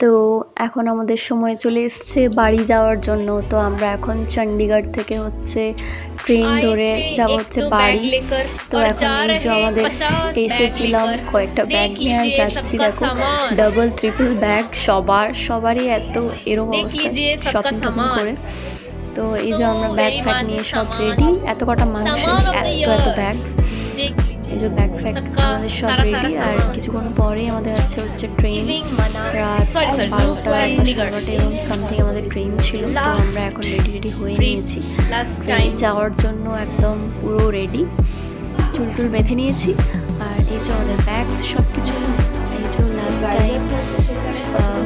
তো এখন আমাদের সময় চলে এসছে বাড়ি যাওয়ার জন্য। তো আমরা এখন চণ্ডীগড় থেকে হচ্ছে ট্রেন ধরে যাব হচ্ছে বাড়ি। তো এখন এই যে আমাদের এসেছিলাম কয়েকটা ব্যাগ নিয়ে আর যাচ্ছি, দেখো ডাবল ট্রিপল ব্যাগ সবারই এত এরকম অবস্থা শপিং টপিং করে। তো এই যে আমরা ব্যাগ ফ্যাগ নিয়ে সব রেডি, এত কটা মানুষের এত ব্যাগস, এই যে ব্যাগ ফ্যাগ আমাদের সব রেডি। আর কিছুক্ষণ পরেই আমাদের হচ্ছে ট্রেন, রাত 12টা বা 12:30 এরকম সামথিং আমাদের ট্রেন ছিল। তো আমরা এখন রেডি হয়ে নিয়েছি ট্রেনে যাওয়ার জন্য, একদম পুরো রেডি, চুল বেঁধে নিয়েছি। আর এই যে আমাদের ব্যাগ সব কিছু। এই যে লাস্ট টাইম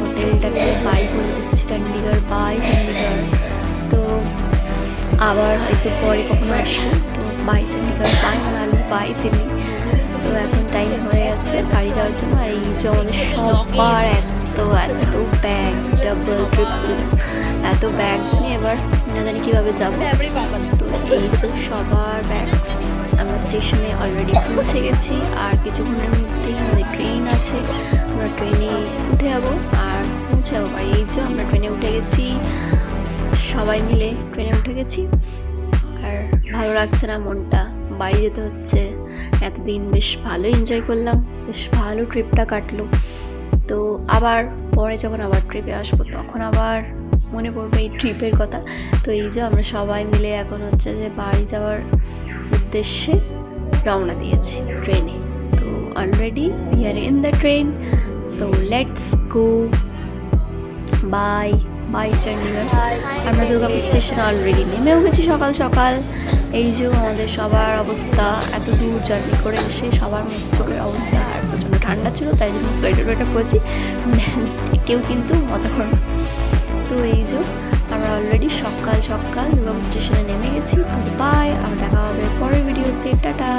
হোটেলটাকে বাই বলে দিচ্ছি, চণ্ডীগড় বাই চণ্ডীগড়। তো আবার হয়তো পরে কখনো আসবো, তো bye Chandigarh, bye Manali, bye Delhi. তো এখন টাইম হয়ে গেছে বাড়ি যাওয়ার জন্য। আর এই যে আমাদের সবার এত ব্যাগস, ডাবল ট্রিপল এত ব্যাগস নিয়ে এবার না জানি কীভাবে যাবো। তো এই যে সবার ব্যাগস, আমরা স্টেশনে অলরেডি পৌঁছে গেছি। আর কিছুক্ষণের মধ্যেই আমাদের ট্রেন আছে, আমরা ট্রেনে উঠে যাবো আর পৌঁছে যাবো বাড়ি। এই যে আমরা ট্রেনে উঠে গেছি, সবাই মিলে ট্রেনে উঠে গেছি। আর ভালো লাগছে না মনটা, বাড়ি যেতে হচ্ছে। এতদিন বেশ ভালো এনজয় করলাম, বেশ ভালো ট্রিপটা কাটলো। তো আবার পরে যখন আবার ট্রিপে আসবো তখন আবার মনে পড়বে এই ট্রিপের কথা। তো এই যে আমরা সবাই মিলে এখন হচ্ছে যে বাড়ি যাওয়ার উদ্দেশ্যে রওনা দিয়েছি ট্রেনে। তো already we are in the train, so let's go. Bye bye Chandigarh. আমরা দুর্গাপুর স্টেশনে অলরেডি নেমেও গেছি সকাল সকাল। এই যে আমাদের সবার অবস্থা, এত দূর জার্নি করে এসে সবার চোখের অবস্থা। আর প্রচণ্ড ঠান্ডা ছিল, তাই জন্য সোয়েটার পরেছি, কেউ কিন্তু মজা করে না। তো এই যে আমরা অলরেডি সকাল দুর্গাপুর স্টেশনে নেমে গেছি। তো বাই, আমরা দেখা হবে পরের ভিডিওতে, টাটা।